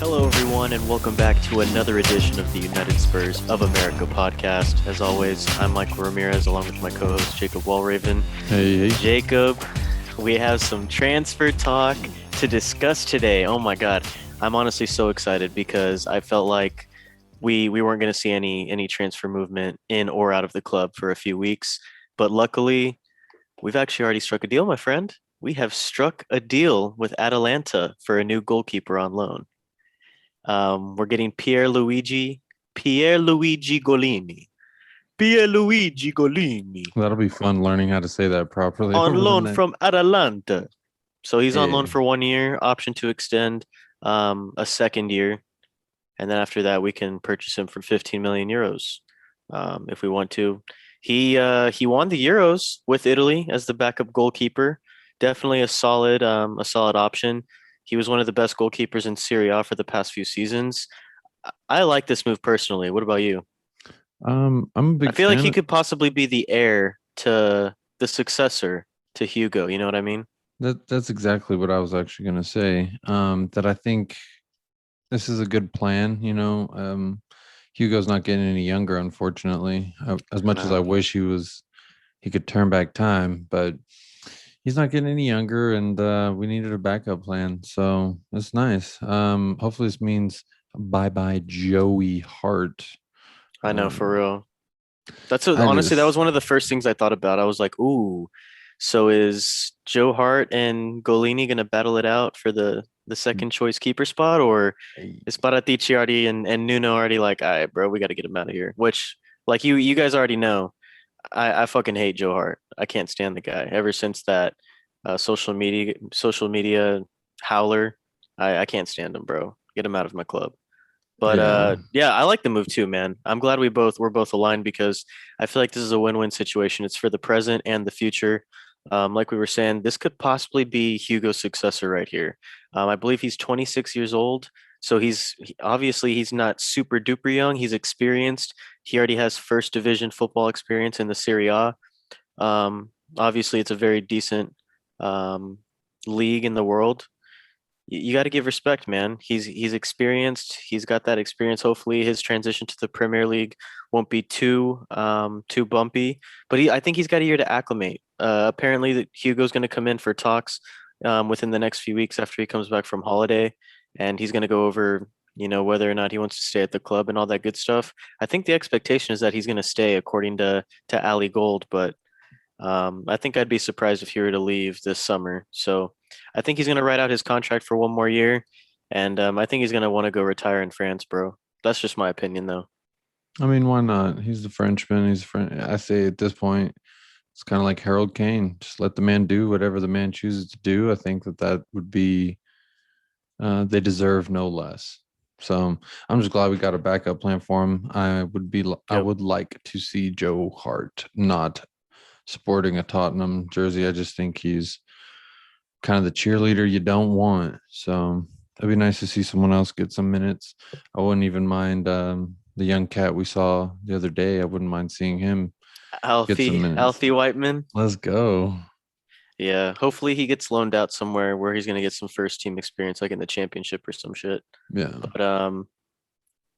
Hello, everyone, and welcome back to another edition of the United Spurs of America podcast. As always, I'm Michael Ramirez, along with my co-host Jacob Wallraven. Hey. Jacob, we have some transfer talk to discuss today. Oh my God, I'm honestly so excited because I felt like we weren't going to see any transfer movement in or out of the club for a few weeks, but luckily, we've actually already struck a deal, my friend. We have struck a deal with Atalanta for a new goalkeeper on loan. We're getting Pierluigi Gollini. Pierluigi Gollini That'll be fun learning how to say that properly on over the loan next. from Atalanta. So he's on loan Yeah. for 1 year, option to extend a second year. And then after that, we can purchase him for 15 million euros if we want to. He won the Euros with Italy as the backup goalkeeper. Definitely a solid option. He was one of the best goalkeepers in Serie A for the past few seasons. I like this move personally. What about you? I'm a I big feel like he fan. could possibly be the heir to the successor to Hugo. You know what I mean? That's exactly what I was actually gonna say. That I think this is a good plan. Hugo's not getting any younger, unfortunately. As I much as I know. wish he could turn back time, but he's not getting any younger, and we needed a backup plan. So it's nice. Hopefully this means bye bye Joey Hart. I know for Um, real. I Honestly, that just was one of the first things I thought about. I was like, ooh, so is Joe Hart and Golini gonna battle it out for the second choice keeper spot, or is Paratici already and Nuno already like, all right, bro, we got to get him out of here? Which, like you guys already know, I fucking hate Joe Hart. I can't stand the guy. Ever since that social media howler, I can't stand him, bro. Get him out of my club. But yeah. yeah, I like the move too, man. I'm glad we're both aligned because I feel like this is a win-win situation. It's for the present and the future. Like we were saying, this could possibly be Hugo's successor right here. I believe he's 26 years old, so obviously he's not super duper young. He's experienced. He already has first division football experience in the Serie A. Obviously, it's a very decent um, league in the world. You got to give respect, man. He's experienced. He's got that experience. Hopefully, his transition to the Premier League won't be too bumpy. But I think he's got a year to acclimate. Apparently, that Hugo's going to come in for talks within the next few weeks after he comes back from holiday, and he's going to go over whether or not he wants to stay at the club and all that good stuff. I think the expectation is that he's going to stay, according to Ali Gold, but I think I'd be surprised if he were to leave this summer. So I think he's going to ride out his contract for 1 more year, and I think he's going to want to go retire in France, bro. That's just my opinion, though. I mean, why not? He's the Frenchman. He's French. I say at this point, it's kind of like Harold Kane. Just let the man do whatever the man chooses to do. I think that would be, they deserve no less. So I'm just glad we got a backup plan for him. I Yep. would like to see Joe Hart not sporting a Tottenham jersey. I just think he's kind of the cheerleader you don't want. So it'd be nice to see someone else get some minutes. I wouldn't even mind the young cat we saw the other day. I wouldn't mind seeing him get some minutes. Alfie Whiteman. Let's go. Yeah, hopefully he gets loaned out somewhere where he's going to get some first team experience, like in the championship or some shit. Yeah. But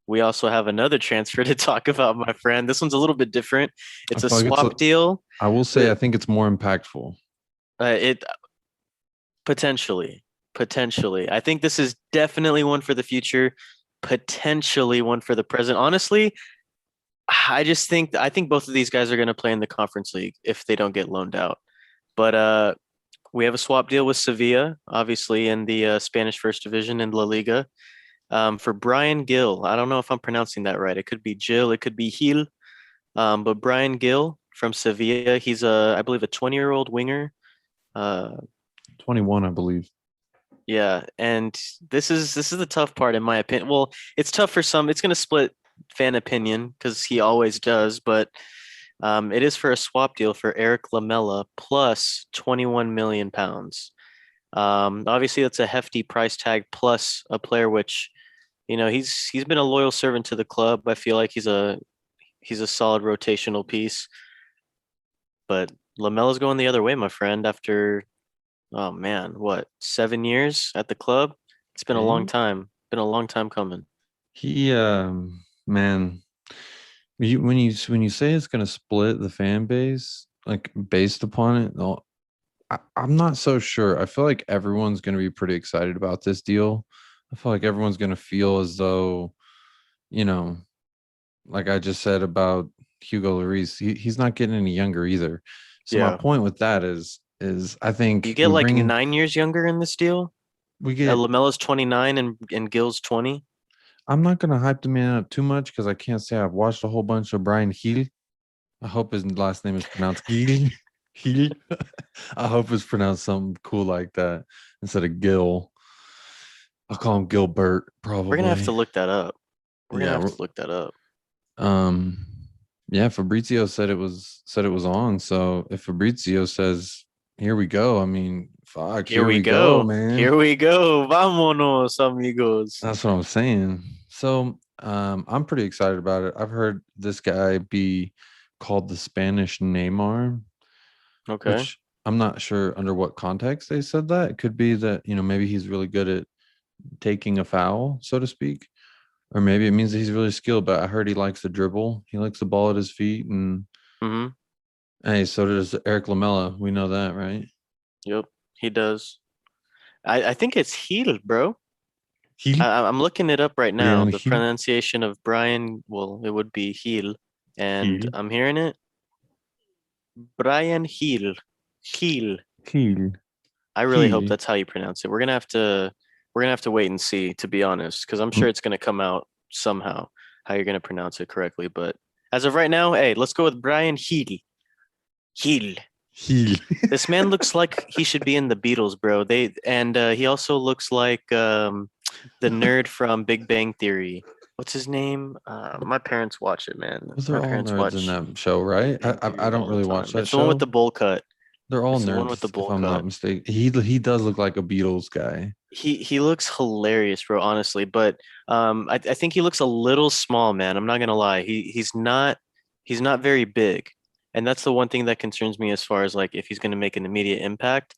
we also have another transfer to talk about, my friend. This one's a little bit different. I It's a feel like swap deal, I will say I but think it's more impactful. it potentially. I think this is definitely one for the future, potentially one for the present. Honestly, I think both of these guys are going to play in the Conference League if they don't get loaned out. But we have a swap deal with Sevilla, obviously in the Spanish First Division in La Liga, for Brian Gill. I don't know if I'm pronouncing that right. It could be Jill, it could be Gil, but Brian Gill from Sevilla. He's I believe, a 20-year-old winger. Uh, 21, I believe. Yeah, and this is the tough part in my opinion. Well, it's tough for some. It's going to split fan opinion because he always does, but it is for a swap deal for Eric Lamela plus 21 million pounds. Obviously, that's a hefty price tag plus a player which he's been a loyal servant to the club. I feel like he's a solid rotational piece, but Lamela's going the other way, my friend. After, oh man, what, 7 years at the club? It's been a long Hey, time. Been a long time coming. He man, when you say it's gonna split the fan base, like based upon it, no, I'm not so sure. I feel like everyone's gonna be pretty excited about this deal. I feel like everyone's gonna feel as though, you know, like I just said about Hugo Lloris, he's not getting any younger either. So my Yeah. point with that is I You think get like 9 years younger in this deal. we get Lamelo's 29 and Gill's 20. I'm not gonna hype the man up too much because I can't say I've watched a whole bunch of Brian Hill. I hope his last name is pronounced Gil. Gil. I hope it's pronounced something cool like that instead of Gil. I'll call him Gilbert We're gonna have to probably. look that up. We're gonna Yeah. have to look that up. Um. Yeah. Fabrizio said it was on. So if Fabrizio says, "Here we go," I mean, fuck, Here here we we go, go. man. Here we go. Vámonos, amigos. That's what I'm saying. So I'm pretty excited about it. I've heard this guy be called the Spanish Neymar, Okay. which I'm not sure under what context they said that. It could be that, maybe he's really good at taking a foul, so to speak. Or maybe it means that he's really skilled, but I heard he likes to dribble. He likes the ball at his feet. And Mm-hmm. hey, so does Eric Lamela. We know that, right? Yep. He does. I think it's heel, bro. Heel. I'm looking it up right now. Brian The Heel. pronunciation of Brian, well, it would be heel, and Heel. I'm hearing it. Brian Heel. Heel. Heel. I really hope Heel. that's how you pronounce it. We're gonna have to wait and see, to be honest, because I'm sure it's gonna come out somehow how you're gonna pronounce it correctly. But as of right now, hey, let's go with Brian Heel. Heel. Heel. This man looks like he should be in the Beatles, bro. He also looks like the nerd from Big Bang Theory. What's his name? My parents watch it, man. Those are My all parents nerds in watch that show, right? Big Bang I Theory don't all the really watch time. that It's the one with the show. bowl cut. They're all It's the one with the nerds, if bowl I'm not cut. mistaken. He does look like a Beatles guy. He looks hilarious, bro, honestly. But I think he looks a little small, man. I'm not gonna lie. He's not very big. And that's the one thing that concerns me as far as like if he's gonna make an immediate impact.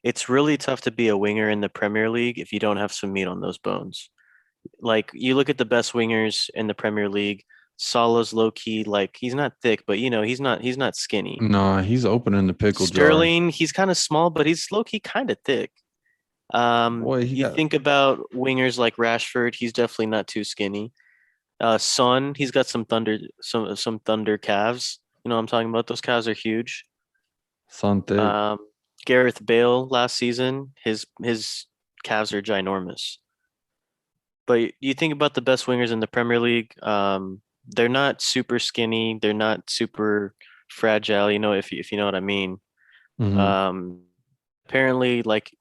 It's really tough to be a winger in the Premier League if you don't have some meat on those bones. Like you look at the best wingers in the Premier League, Salah's low key, like he's not thick, but he's not skinny. Nah, he's opening the pickle jar. Sterling, he's kind of small, but he's low key kind of thick. Boy, he You got think about wingers like Rashford, he's definitely not too skinny. Son, he's got some thunder calves. You know what I'm talking about? Those calves are huge. son thick. Um, Gareth Bale last season, his calves are ginormous. But you think about the best wingers in the Premier League, they're not super skinny, they're not super fragile, if you know what I mean. Hmm. Um, Apparently, like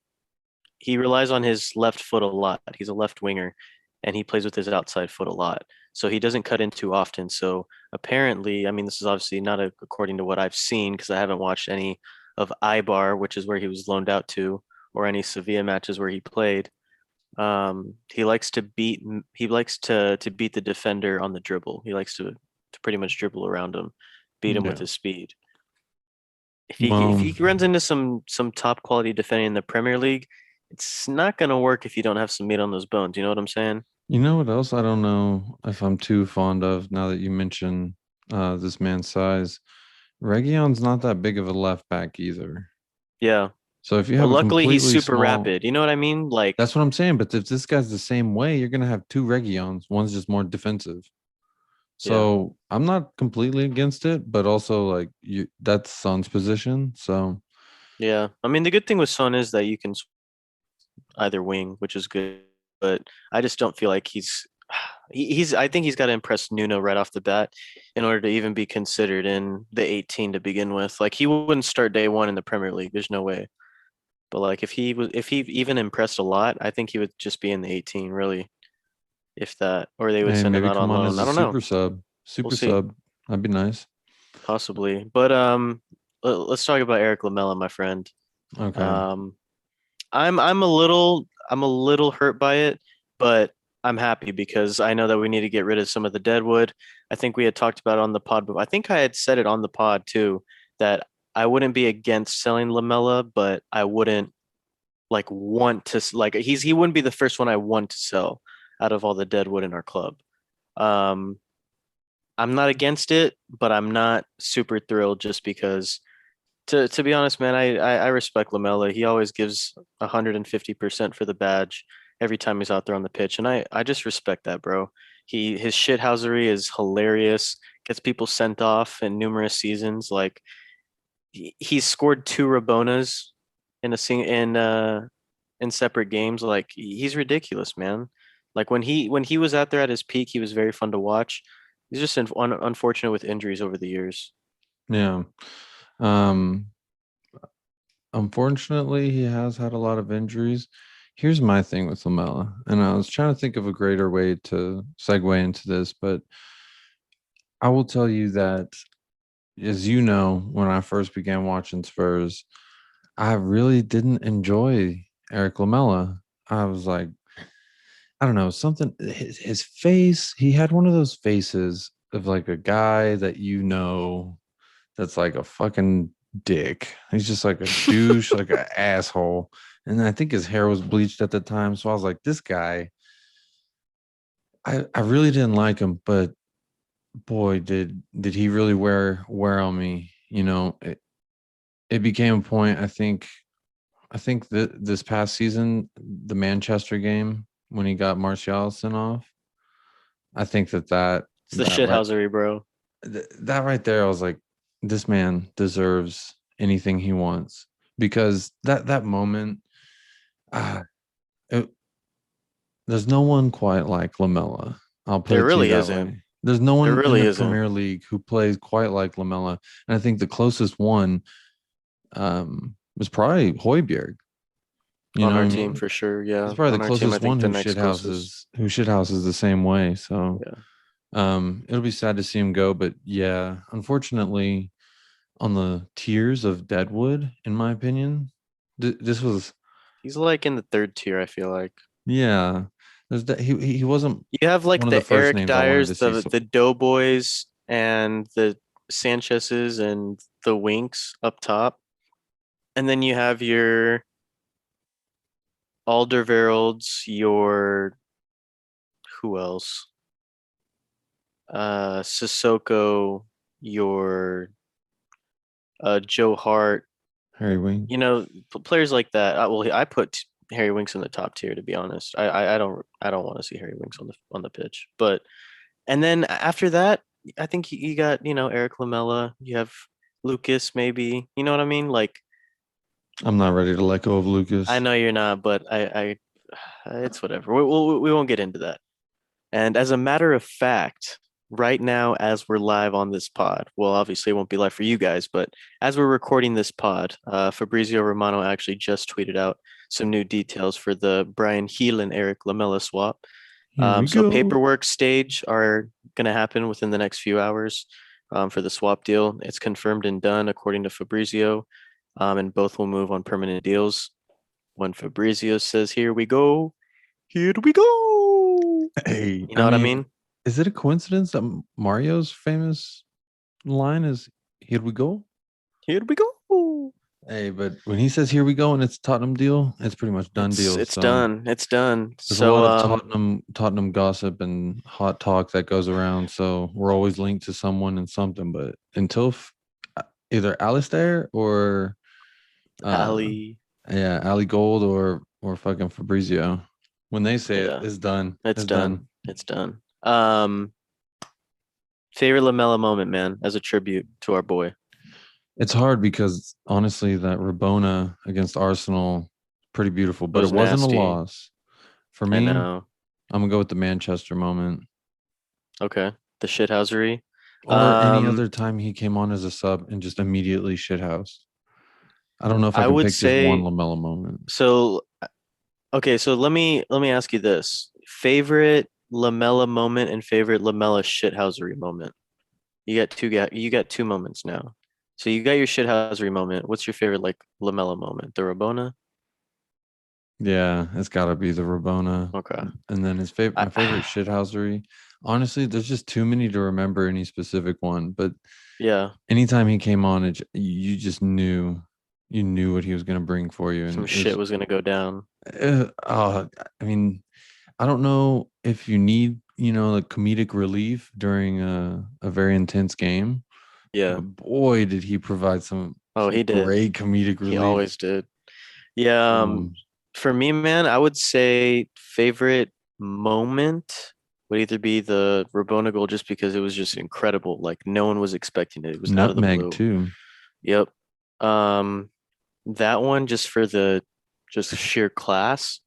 he relies on his left foot a lot. He's a left winger and he plays with his outside foot a lot. So he doesn't cut in too often. So apparently, I mean, this is obviously not according to what I've seen because I haven't watched any of Ibar, which is where he was loaned out to, or any Sevilla matches where he played. He likes to beat the defender on the dribble. He likes to pretty much dribble around him, beat him with Yeah. his speed. If he Well, runs into some top quality defending in the Premier League, it's not gonna work if you don't have some meat on those bones. You know what I'm saying? you know what else I don't know if I'm too fond of now that you mention this man's size. Region's not that big of a left back either. Yeah. So if you But have a luckily he's completely super small, rapid. You know what I mean? Like, that's what I'm saying. But if this guy's the same way, you're gonna have two Regions. One's just more defensive. yeah. So I'm not completely against it, but also like that's Son's position. So Yeah. I mean, the good thing with Son is that you can either wing, which is good. But I just don't feel like I think he's got to impress Nuno right off the bat in order to even be considered in the 18 to begin with. Like he wouldn't start day one in the Premier League. There's no way. But like if he even impressed a lot, I think he would just be in the 18 really, if that, or they would hey, send him maybe out come on on loan. as I a don't know. super sub. We'll Super see. sub. That'd be nice. Possibly. But let's talk about Eric Lamela, my friend. Okay. Um, I'm a little hurt by it, but I'm happy because I know that we need to get rid of some of the deadwood. I think we had talked about it on the pod, but I think I had said it on the pod too that I wouldn't be against selling Lamela, but I wouldn't like want to like he wouldn't be the first one I want to sell. out of all the dead wood in our club. Um, I'm not against it, but I'm not super thrilled just because to be honest, man, I respect Lamela. He always gives 150% for the badge every time he's out there on the pitch, and I just respect that, bro. His shithousery is hilarious. Gets people sent off in numerous seasons. Like he's scored two Rabonas in separate games. Like he's ridiculous, man. Like when he was out there at his peak, he was very fun to watch. He's just unfortunate with injuries over the years. Yeah. Um, Unfortunately, he has had a lot of injuries. Here's my thing with Lamela, and I was trying to think of a greater way to segue into this, but I will tell you that, as you know, when I first began watching Spurs, I really didn't enjoy Eric Lamela. I was like, I don't know, something, his face, he had one of those faces of like a guy that that's like a fucking dick. He's just like a douche, like an asshole. And I think his hair was bleached at the time. So I was like, this guy, I really didn't like him, but boy, did he really wear on me. It became a point, I think that this past season, the Manchester game when he got Martial sent off, I think It's the that shithousery, bro. that right there, I was like, this man deserves anything he wants, because that moment, uh, it, there's no one quite like Lamela. I'll put There it to you really that isn't. way. There's no There one in really the isn't Premier League who plays quite like Lamela, and I think the closest one was probably Hoiberg. You on know our what I team mean? for sure. He's Yeah, probably the on our team, I closest think one the next closest. who shithouses the same way. So Yeah, it'll be sad to see him go, but yeah, unfortunately, on the tiers of Deadwood, in my opinion, this was, he's like in the third tier. I feel like yeah. He wasn't you have like one of the the first Eric names I wanted Dyers, to see. the Doughboys, and the Sanchez's and the Winks up top, and then you have your Alderweirelds, your who else? Sissoko, your Joe Hart. Harry Wing. Players like that. Well, I put Harry Winks in the top tier to be honest. I don't want to see Harry Winks on the pitch. But and then after that, I think you got Eric Lamela. You have Lucas maybe. You know what I mean? Like I'm not ready to let go of I Lucas. know you're not, but I it's whatever. We won't get into that. And as a matter of fact, right now, as we're live on this pod, well, obviously it won't be live for you guys, but as we're recording this pod, Fabrizio Romano actually just tweeted out some new details for the Bryan Heel and Eric Lamela swap. Here we So go. paperwork stage are going to happen within the next few hours for the swap deal. It's confirmed and done according to Fabrizio, and both will move on permanent deals. When Fabrizio says, "Here we go," here we go. Hey, You I know what I mean, mean? is it a coincidence that Mario's famous line is "Here we go"? Here we go. Hey, but when he says "Here we go" and it's a Tottenham deal, it's pretty much done It's deal. it's So done. It's done. there's a lot So of Tottenham gossip and hot talk that goes around. So we're always linked to someone and something. But until either Alistair or uh Ali, yeah, Ali Gold or fucking Fabrizio, when they say it, yeah, it's done. it's It's done. done. It's done. Favorite Lamella moment, man, as a tribute to our boy. It's hard because honestly, that Rabona against Arsenal, pretty beautiful, It but it was wasn't a nasty. loss. For I me, know. I'm gonna go with the Manchester moment. Okay. The shithousery. Or any Um, other time he came on as a sub and just immediately shithoused. I don't know if I I can would pick just one say Lamella moment. so. Okay, so let me ask you this: favorite Lamella moment and favorite Lamella shithousery moment. You got two moments now. So you got your shithousery moment. What's your favorite like Lamella moment? The Rabona? Yeah, it's got to be the Rabona. Okay. And then I, my favorite shithousery. Honestly, there's just too many to remember any specific one. But yeah, anytime he came on, you just you knew what he was going to bring for you, some and it shit was. was gonna go down. I mean, I don't know if you need, like comedic relief during a very intense game, Yeah. boy, did he provide some Oh, he did. great comedic He relief. always did. Yeah. Um, For me, man, I would say favorite moment would either be the Rabona goal just because it was just incredible. Like no one was expecting it. It was out of the Nutmeg blue. too. Yep. Um, that one just for the just sheer class,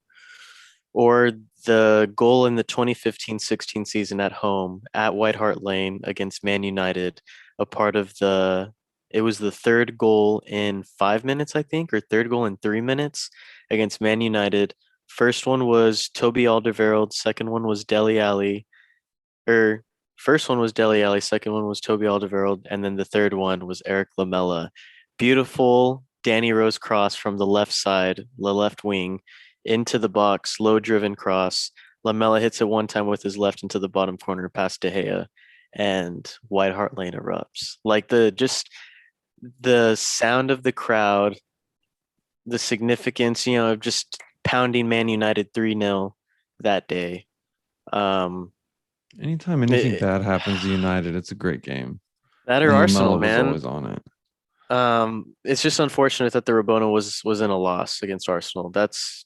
or the goal in the 2015-16 season at home at White Hart Lane against Man United, a part of it was the third goal in 5 minutes, I think, or third goal in 3 minutes against Man United. First one was Toby Alderweireld, second one was Dele Alli, or first one was Dele Alli, second one was Toby Alderweireld, and then the third one was Eric Lamela. Beautiful Danny Rose cross from the left side, the left wing, into the box, low driven cross. Lamela hits it one time with his left into the bottom corner past De Gea, and White Hart Lane erupts. Like the sound of the crowd, the significance, of just pounding Man United 3-0 that day. Um, Anytime anything it, bad happens to United, it's a great game. that or And Arsenal, Lamella was man. always on it. It's just unfortunate that the Rabona was in a loss against Arsenal.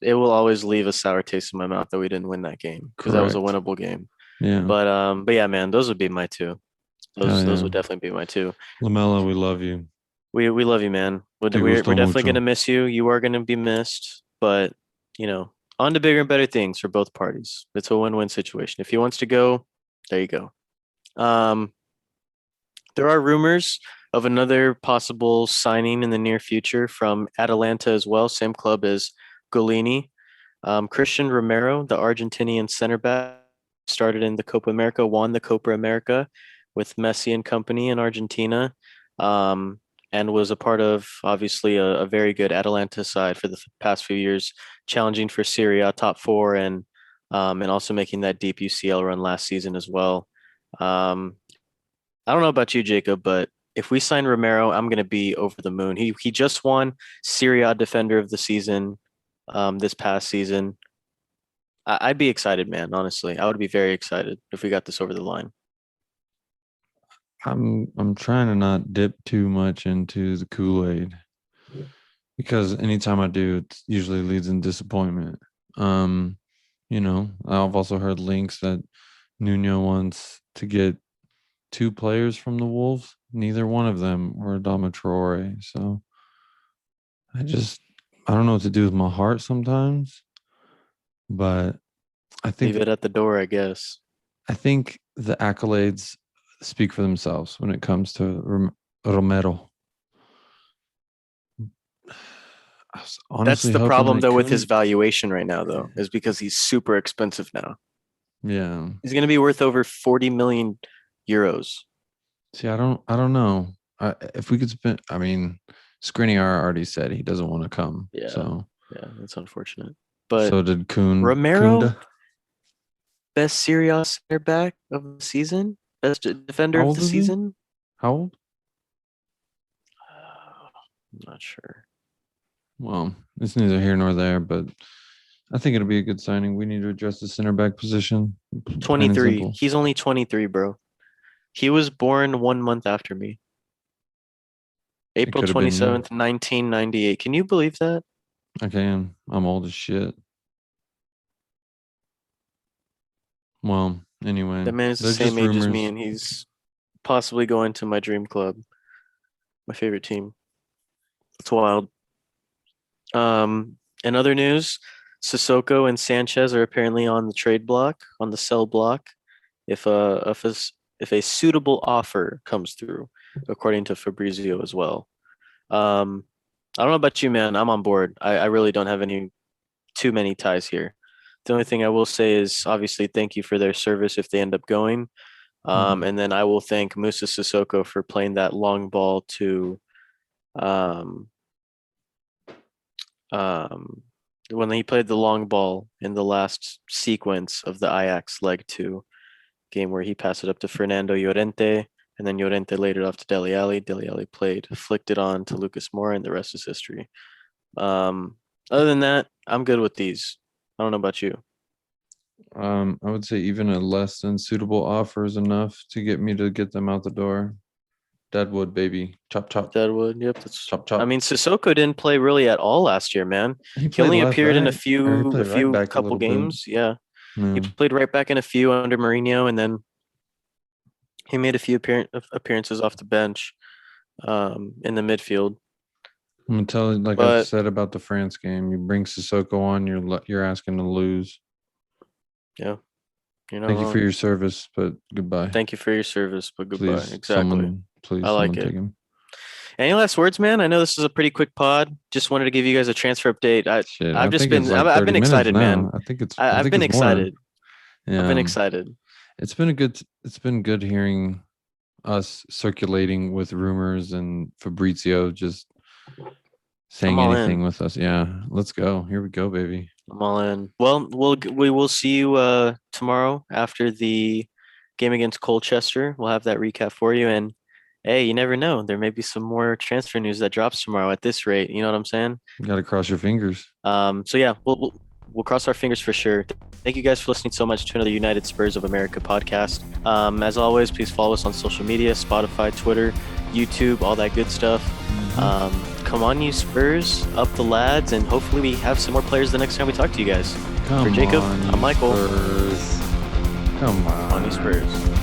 It will always leave a sour taste in my mouth that we didn't win that game because that was a Correct. winnable game. Yeah. But yeah, man, those would be my two. Hell Those yeah. would definitely be my two. Lamella, we love you. We love you, man. Te We're gusto definitely mucho. gonna miss you. You are gonna be missed, but on to bigger and better things for both parties. It's a win-win situation. If he wants to go, there you go. Um, there are rumors of another possible signing in the near future from Atalanta as well, same club as Gollini. Christian Romero, the Argentinian center back, started in the Copa America, won the Copa America with Messi and company in Argentina, um, and was a part of obviously a very good Atalanta side for the past few years, challenging for Serie A top four and also making that deep UCL run last season as well. Um, I don't know about you, Jacob, but if we sign Romero, I'm gonna be over the moon. He just won Serie A Defender of the Season this past season. I'd be excited, man. Honestly, I would be very excited if we got this over the line. I'm trying to not dip too much into the Kool-Aid because anytime I do, it usually leads in disappointment. Um, I've also heard links that Nuno wants to get two players from the Wolves. Neither one of them were Adama Traore. So I just I don't know what to do with my heart sometimes. But I Leave think it at the door, I guess. I think the accolades speak for themselves when it comes to Romero. I was That's honestly the hoping problem they though with his couldn't. valuation right now, though, is because he's super expensive now. Yeah. He's gonna be worth over 40 million euros. See, I don't know. If we could spend, I mean, Skriniar already said he doesn't want to come. Yeah, So, yeah, that's unfortunate. But so did Romero, Kunda. best Serie A center back of the season, best defender How of old the is he? season. How old? I'm not sure. Well, it's neither here nor there, but I think it'll be a good signing. We need to address the center back position, plain and 23. simple. He's only 23, bro. He was born 1 month after me. It April could have been you. 27th, 1998. Can you believe that? I can. I'm old as shit. Well, anyway, That man is the they're same just age as me, rumors. and he's possibly going to my dream club, my favorite team. It's wild. In other news, Sissoko and Sanchez are apparently on the trade block, on the sell block, if a suitable offer comes through, according to Fabrizio as well. Um, I don't know about you, man. I'm on board. I really don't have any too many ties here. The only thing I will say is obviously thank you for their service if they end up going. Hmm. And then I will thank Moussa Sissoko for playing that long ball to um, um, when he played the long ball in the last sequence of the Ajax leg two game where he passed it up to Fernando Llorente and then Llorente laid it off to Dele Alli. Dele Alli played, flicked it on to Lucas Moura, and the rest is history. Um, Other than that, I'm good with these. I don't know about you. I would say even a less than suitable offer is enough to get me to get them out the door. Deadwood, baby. Chop chop. Deadwood. Yep. That's. Chop I chop. mean, Sissoko didn't play really at all last year, man. He He played only left appeared in back, or he a played right few back a couple little bit. games. Yeah, he Yeah. played right back in a few under Mourinho, and then he made a few appearances off the bench, in the midfield. I'm gonna tell you, like I've But said about the France game, you bring Sissoko on, you're asking to lose. yeah, you're not Thank you for wrong. your service, but goodbye. Thank you for your service, but goodbye. Exactly. Please, I like someone take it. him. Any last words, man? I know this is a pretty quick pod. Just wanted to give you guys a transfer update. Shit, I think it's I've like been 30 minutes excited, man. now. I, I I've think been it's more. excited. I've been Yeah. excited. It's been good hearing us circulating with rumors and Fabrizio just I'm saying all anything in. with us. Yeah, let's go. Here we go, baby. I'm all in. Well, we will see you tomorrow after the game against Colchester. We'll have that recap for you. And hey, you never know. There may be some more transfer news that drops tomorrow at this rate. You know what I'm saying? You got to cross your fingers. So yeah, we'll cross our fingers for sure. Thank you guys for listening so much to another United Spurs of America podcast. As always, please follow us on social media: Spotify, Twitter, YouTube, all that good stuff. Come on, you Spurs, up the lads, and hopefully we have some more players the next time we talk to you guys. Come For Jacob, on, I'm Michael. Spurs. Come On you on. Spurs.